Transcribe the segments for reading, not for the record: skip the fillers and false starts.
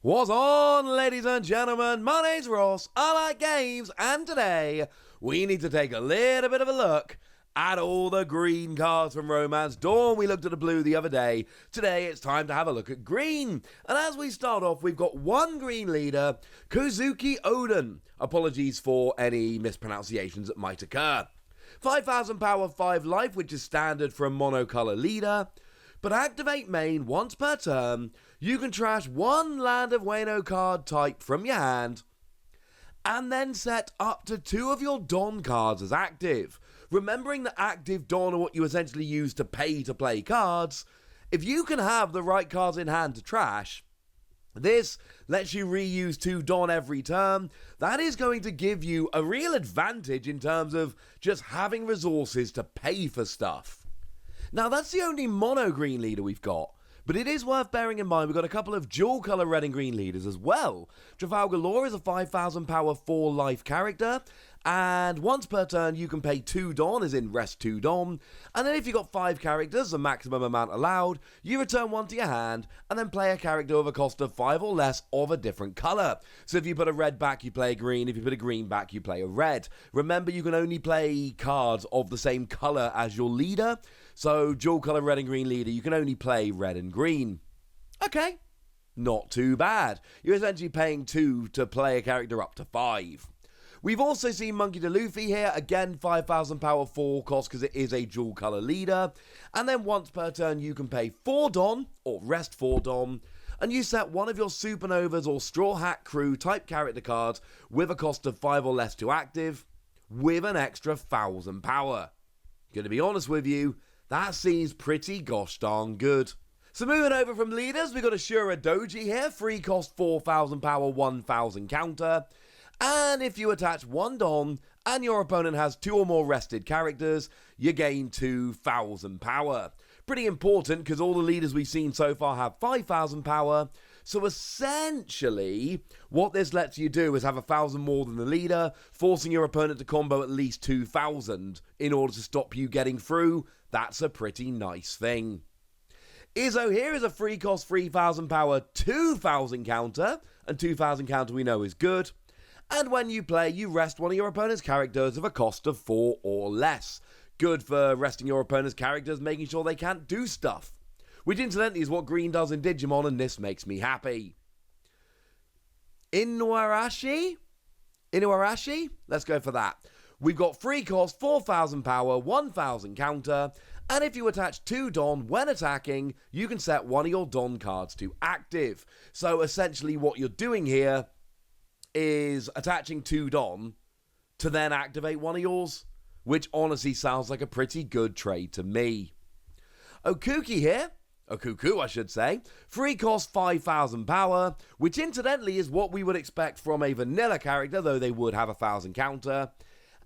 What's on, ladies and gentlemen? My name's Ross, I like games, and today we need to take a little bit of a look at all the green cards from Romance Dawn. We looked at the blue the other day. Today it's time to have a look at green. And as we start off, we've got one green leader, Kouzuki Oden. Apologies for any mispronunciations that might occur. 5,000 power, 5 life, which is standard for a monocolor leader. But activate main once per turn. You can trash one Land of Wano card type from your hand, and then set up to 2 of your Don cards as active. Remembering that active Don are what you essentially use to pay to play cards, if you can have the right cards in hand to trash, this lets you reuse 2 Don every turn. That is going to give you a real advantage in terms of just having resources to pay for stuff. Now, that's the only mono green leader we've got, but it is worth bearing in mind we've got a couple of dual colour red and green leaders as well. Trafalgar Law is a 5,000 power 4 life character, and once per turn you can pay 2 Don, as in rest 2 Don, and then if you've got 5 characters, the maximum amount allowed, you return 1 to your hand, and then play a character with a cost of 5 or less of a different colour. So if you put a red back, you play a green. If you put a green back, you play a red. Remember, you can only play cards of the same colour as your leader, so dual colour red and green leader, you can only play red and green. Okay, not too bad. You're essentially paying 2 to play a character up to 5. We've also seen Monkey.D.Luffy here, again 5,000 power 4 cost because it is a dual colour leader, and then once per turn you can pay 4 Don, or rest 4 Don, and you set one of your Supernovas or Straw Hat Crew type character cards with a cost of 5 or less to active, with an extra 1,000 power. Gonna be honest with you, that seems pretty gosh darn good. So moving over from leaders, we've got Ashura Doji here, free cost 4,000 power, 1,000 counter. And if you attach 1 Don and your opponent has 2 or more rested characters, you gain 2,000 power. Pretty important because all the leaders we've seen so far have 5,000 power. So essentially, what this lets you do is have 1,000 more than the leader, forcing your opponent to combo at least 2,000 in order to stop you getting through. That's a pretty nice thing. Izzo here is a free cost 3,000 power, 2,000 counter, and 2,000 counter we know is good. And when you play, you rest one of your opponent's characters of a cost of 4 or less. Good for resting your opponent's characters, making sure they can't do stuff. Which incidentally is what green does in Digimon, and this makes me happy. Inuarashi? Let's go for that. We've got free cost 4,000 power, 1,000 counter, and if you attach 2 Don when attacking, you can set one of your Don cards to active. So essentially what you're doing here is attaching 2 Don to then activate one of yours, which honestly sounds like a pretty good trade to me. Okuku, I should say, free cost 5,000 power, which incidentally is what we would expect from a vanilla character, though they would have 1,000 counter.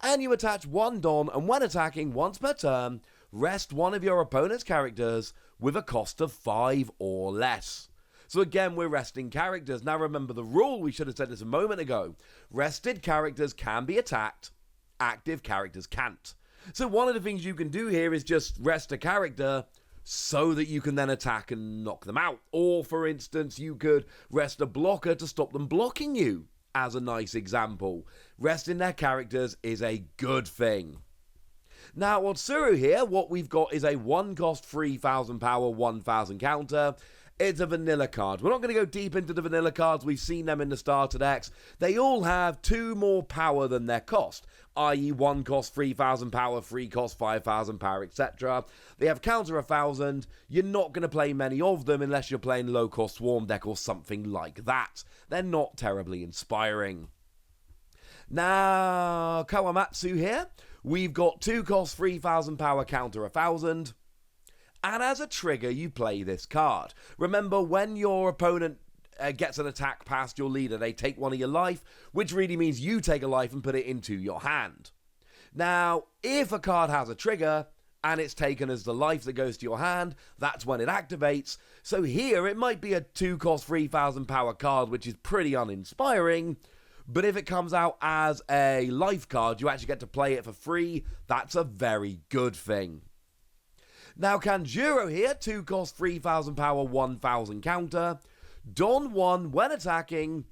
And you attach 1 Don, and when attacking once per turn, rest one of your opponent's characters with a cost of 5 or less. So again, we're resting characters. Now remember the rule, we should have said this a moment ago. Rested characters can be attacked, active characters can't. So one of the things you can do here is just rest a character so that you can then attack and knock them out. Or for instance, you could rest a blocker to stop them blocking you, as a nice example. Resting their characters is a good thing. Now Otsuru here, what we've got is a 1 cost 3,000 power, 1,000 counter. It's a vanilla card. We're not going to go deep into the vanilla cards. We've seen them in the starter decks. They all have 2 more power than their cost, i.e. 1 cost 3,000 power, 3 cost 5,000 power, etc. They have counter 1,000. You're not going to play many of them unless you're playing low-cost Swarm deck or something like that. They're not terribly inspiring. Now, Kawamatsu here. We've got 2 cost 3,000 power, counter 1,000. And as a trigger, you play this card. Remember, when your opponent gets an attack past your leader, they take one of your life, which really means you take a life and put it into your hand. Now, if a card has a trigger, and it's taken as the life that goes to your hand, that's when it activates. So here, it might be a 2 cost 3,000 power card, which is pretty uninspiring, but if it comes out as a life card, you actually get to play it for free. That's a very good thing. Now Kanjuro here, 2 cost 3,000 power, 1,000 counter. Don 1 when attacking,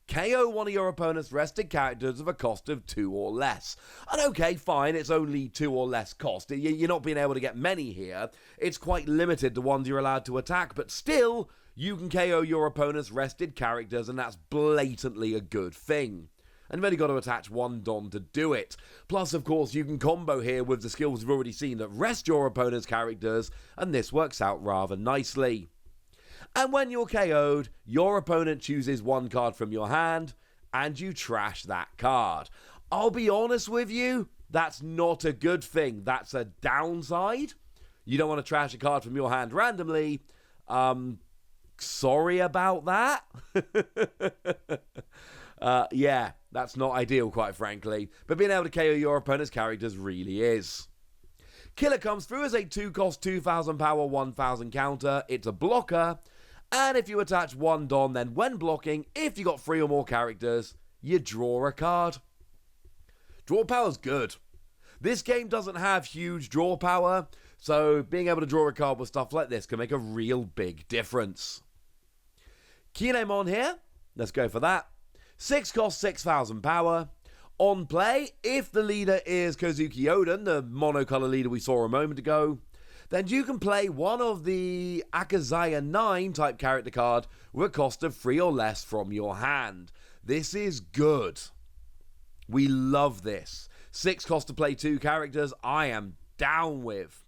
KO one of your opponent's rested characters of a cost of 2 or less. And okay, fine, it's only 2 or less cost. You're not being able to get many here. It's quite limited to ones you're allowed to attack, but still, you can KO your opponent's rested characters, and that's blatantly a good thing. And you've only got to attach 1 Don to do it. Plus, of course, you can combo here with the skills we've already seen that rest your opponent's characters, and this works out rather nicely. And when you're KO'd, your opponent chooses 1 card from your hand, and you trash that card. I'll be honest with you, that's not a good thing. That's a downside. You don't want to trash a card from your hand randomly. Sorry about that. Yeah, that's not ideal, quite frankly. But being able to KO your opponent's characters really is. Killer comes through as a 2-cost, 2,000 power, 1,000 counter. It's a blocker. And if you attach 1 Don, then when blocking, if you got 3 or more characters, you draw a card. Draw power's good. This game doesn't have huge draw power, so being able to draw a card with stuff like this can make a real big difference. Kinemon here. Let's go for that. 6 cost, 6,000 power. On play, if the leader is Kouzuki Oden, the monocolor leader we saw a moment ago, then you can play one of the Akazaya 9 type character card with a cost of 3 or less from your hand. This is good. We love this. 6 cost to play 2 characters, I am down with.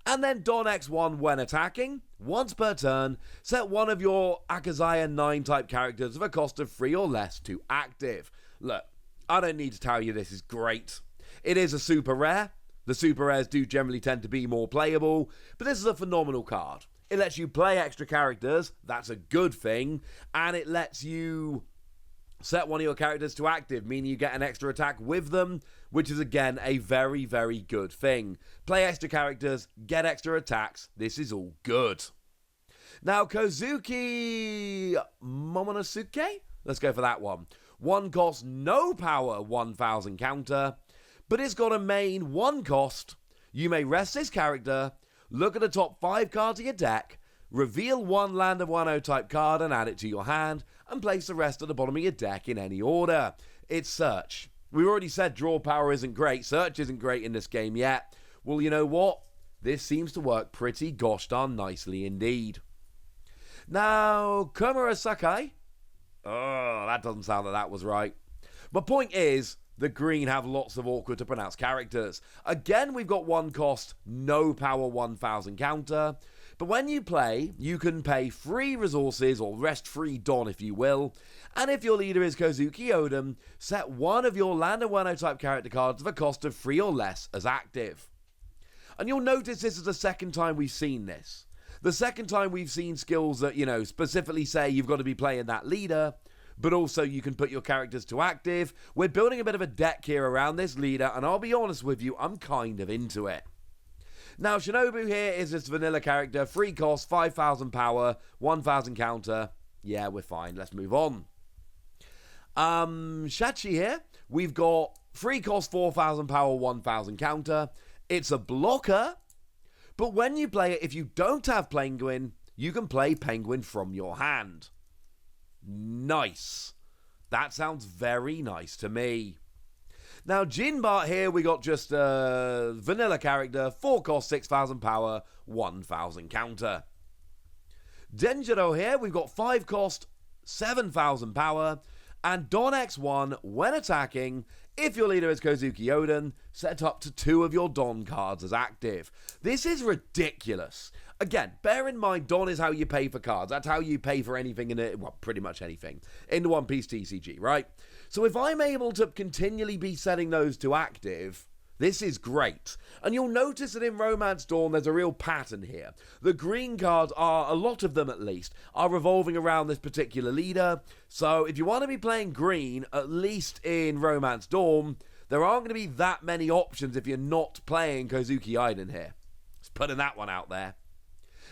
And then Don X1 when attacking, once per turn, set one of your Akazaya 9 type characters with a cost of 3 or less to active. Look, I don't need to tell you this is great. It is a super rare. The super rares do generally tend to be more playable, but this is a phenomenal card. It lets you play extra characters, that's a good thing, and it lets you set one of your characters to active, meaning you get an extra attack with them, which is again a very, very good thing. Play extra characters, get extra attacks, this is all good. Now, Kouzuki Momonosuke? Let's go for that one. 1 cost, no power, 1,000 counter. But it's got a main 1 cost. You may rest this character, look at the top 5 cards of your deck, reveal 1 Land of Wano type card and add it to your hand, and place the rest at the bottom of your deck in any order. It's Search. We've already said draw power isn't great, Search isn't great in this game yet. Well, you know what? This seems to work pretty gosh darn nicely indeed. Now, Komurasaki. Oh, that doesn't sound like that was right. My point is, the green have lots of awkward to pronounce characters. Again, we've got 1 cost, no power, 1,000 counter. But when you play, you can pay 3 resources, or rest 3 Don if you will. And if your leader is Kouzuki Oden, set one of your Land of Wano type character cards of a cost of 3 or less as active. And you'll notice this is the second time we've seen this. The second time we've seen skills that, specifically say you've got to be playing that leader, but also you can put your characters to active. We're building a bit of a deck here around this leader, and I'll be honest with you, I'm kind of into it. Now, Shinobu here is this vanilla character, 3 cost, 5,000 power, 1,000 counter. Yeah, we're fine, let's move on. Shachi here, we've got 3 cost, 4,000 power, 1,000 counter. It's a blocker, but when you play it, if you don't have Penguin, you can play Penguin from your hand. Nice. That sounds very nice to me. Now, Jinbart here, we got just a vanilla character, 4 cost, 6,000 power, 1,000 counter. Denjiro here, we've got 5 cost, 7,000 power, and Don X1, when attacking, if your leader is Kouzuki Oden, set up to 2 of your Don cards as active. This is ridiculous. Again, bear in mind, Don is how you pay for cards. That's how you pay for anything pretty much anything in the One Piece TCG, right? So if I'm able to continually be setting those to active, this is great. And you'll notice that in Romance Dawn, there's a real pattern here. The green cards are, a lot of them at least, are revolving around this particular leader. So if you want to be playing green, at least in Romance Dawn, there aren't going to be that many options if you're not playing Kouzuki Oden here. Just putting that one out there.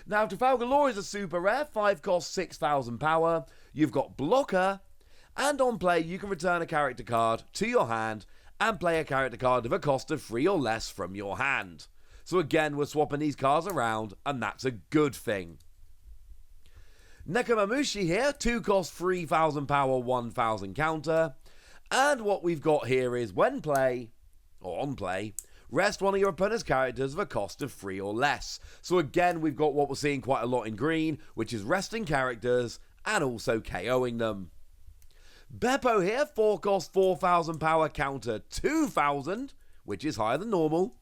Now, Trafalgar Law is a super rare, 5 cost, 6,000 power. You've got blocker, and on play, you can return a character card to your hand and play a character card of a cost of 3 or less from your hand. So again, we're swapping these cards around, and that's a good thing. Nekomamushi here, 2 cost, 3,000 power, 1,000 counter. And what we've got here is when play, or on play, rest one of your opponent's characters of a cost of 3 or less. So again, we've got what we're seeing quite a lot in green, which is resting characters and also KOing them. Beppo here, 4 cost, 4,000 power, counter 2,000, which is higher than normal.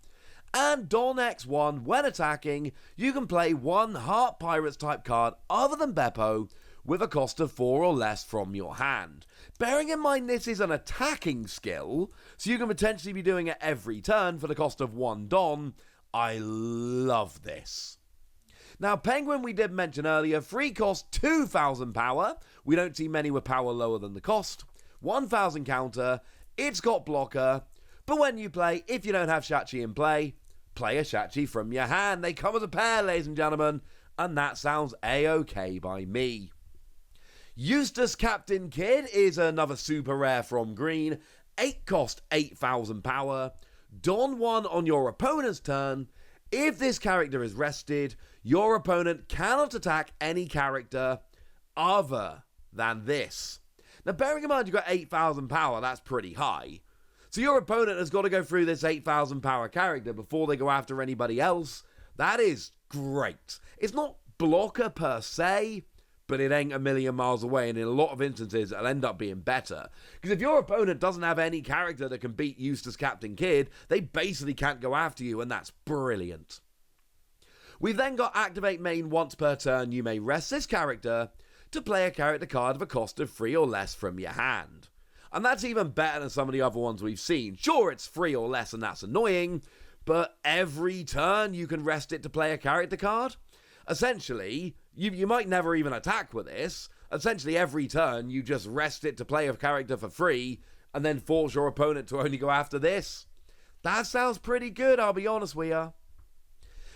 And Don X1, when attacking, you can play 1 Heart Pirates type card other than Beppo with a cost of 4 or less from your hand. Bearing in mind this is an attacking skill, so you can potentially be doing it every turn for the cost of 1 Don. I love this. Now, Penguin we did mention earlier, 3 cost, 2,000 power. We don't see many with power lower than the cost. 1,000 counter, it's got blocker, but when you play, if you don't have Shachi in play, play a Shachi from your hand. They come as a pair, ladies and gentlemen, and that sounds a-okay by me. Eustass Captain Kid is another super rare from green. 8 cost, 8,000 power. Don 1 on your opponent's turn. If this character is rested, your opponent cannot attack any character other than this. Now, bearing in mind you've got 8,000 power, that's pretty high. So your opponent has got to go through this 8,000 power character before they go after anybody else. That is great. It's not blocker per se, but it ain't a million miles away, and in a lot of instances, it'll end up being better. Because if your opponent doesn't have any character that can beat Eustass Captain Kid, they basically can't go after you, and that's brilliant. We've then got activate main once per turn. You may rest this character to play a character card of a cost of 3 or less from your hand. And that's even better than some of the other ones we've seen. Sure, it's 3 or less and that's annoying, but every turn you can rest it to play a character card. Essentially, you might never even attack with this. Essentially, every turn you just rest it to play a character for free and then force your opponent to only go after this. That sounds pretty good, I'll be honest with you.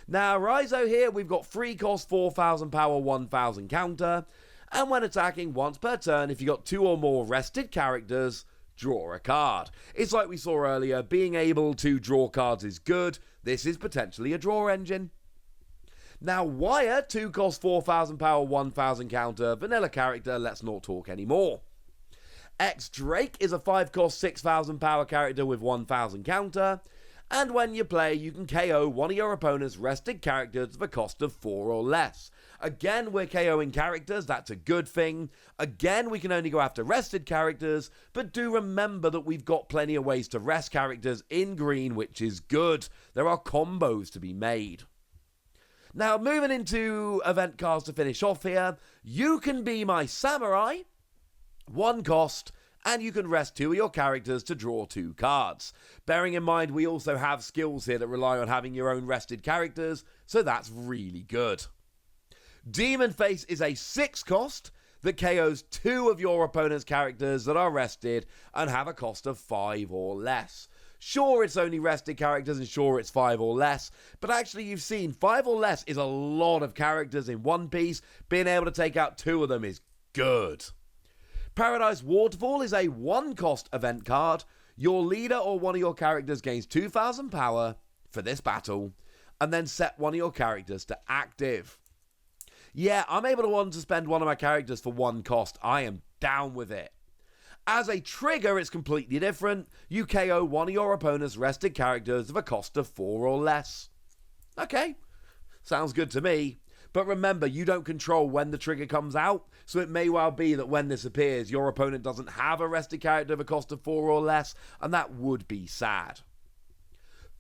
Now, Raizo here, we've got 3 cost, 4,000 power, 1,000 counter. And when attacking once per turn, if you got 2 or more rested characters, draw a card. It's like we saw earlier, being able to draw cards is good. This is potentially a draw engine. Now, Wire, 2 cost, 4,000 power, 1,000 counter, vanilla character, let's not talk anymore. X Drake is a 5 cost, 6,000 power character with 1,000 counter. And when you play, you can KO one of your opponent's rested characters of a cost of 4 or less. Again, we're KOing characters, that's a good thing. Again, we can only go after rested characters, but do remember that we've got plenty of ways to rest characters in green, which is good. There are combos to be made. Now, moving into event cards to finish off here, You Can Be My Samuraill, 1 cost, and you can rest 2 of your characters to draw 2 cards. Bearing in mind, we also have skills here that rely on having your own rested characters, so that's really good. Demon Face is a 6 cost that KOs 2 of your opponent's characters that are rested and have a cost of 5 or less. Sure, it's only rested characters and sure, it's 5 or less, but actually you've seen 5 or less is a lot of characters in one piece. Being able to take out 2 of them is good. Paradise Waterfall is a 1 cost event card. Your leader or one of your characters gains 2,000 power for this battle, and then set one of your characters to active. Yeah, I'm able to want to spend one of my characters for 1 cost. I am down with it. As a trigger, it's completely different. You KO one of your opponent's rested characters of a cost of 4 or less. Okay, sounds good to me. But remember, you don't control when the trigger comes out, so it may well be that when this appears, your opponent doesn't have a rested character of a cost of 4 or less, and that would be sad.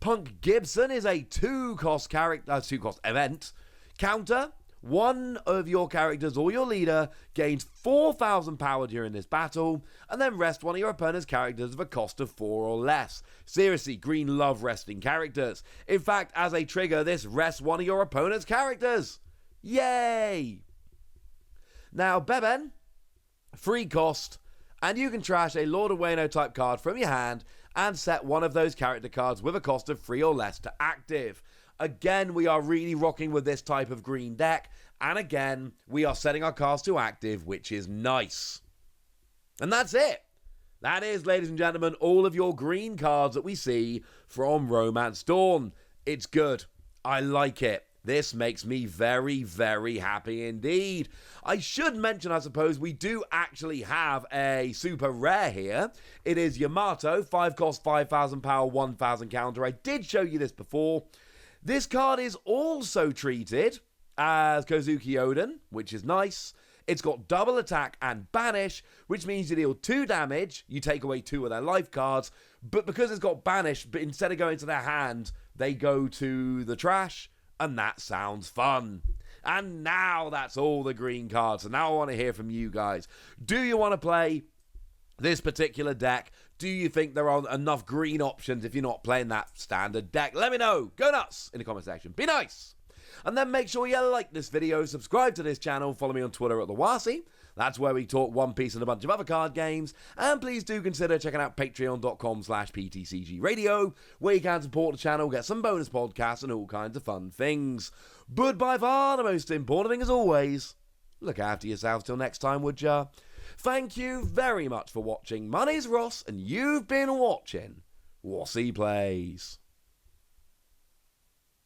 Punk Gibson is a 2 cost event. Counter, one of your characters or your leader gains 4,000 power during this battle, and then rest one of your opponent's characters of a cost of 4 or less. Seriously, green love resting characters. In fact, as a trigger, this rests one of your opponent's characters. Yay! Now, Beben, 3 cost, and you can trash a Lord of Wano type card from your hand and set one of those character cards with a cost of 3 or less to active. Again, we are really rocking with this type of green deck, and again, we are setting our cards to active, which is nice. And that's it. That is, ladies and gentlemen, all of your green cards that we see from Romance Dawn. It's good. I like it. This makes me very, very happy indeed. I should mention, I suppose, we do actually have a super rare here. It is Yamato, 5 cost, 5,000 power, 1,000 counter. I did show you this before. This card is also treated as Kouzuki Oden, which is nice. It's got double attack and banish, which means you deal 2 damage, you take away 2 of their life cards, but because it's got banish, but instead of going to their hand, they go to the trash, and that sounds fun. And now that's all the green cards, so now I want to hear from you guys. Do you want to play this particular deck? Do you think there are enough green options if you're not playing that standard deck? Let me know. Go nuts in the comment section. Be nice. And then make sure you like this video, subscribe to this channel, follow me on Twitter at TheWasi. That's where we talk One Piece and a bunch of other card games. And please do consider checking out patreon.com/PTCGradio, where you can support the channel, get some bonus podcasts and all kinds of fun things. But by far the most important thing as always, look after yourselves till next time, would ya? Thank you very much for watching. My name's Ross, and you've been watching Wasi Plays.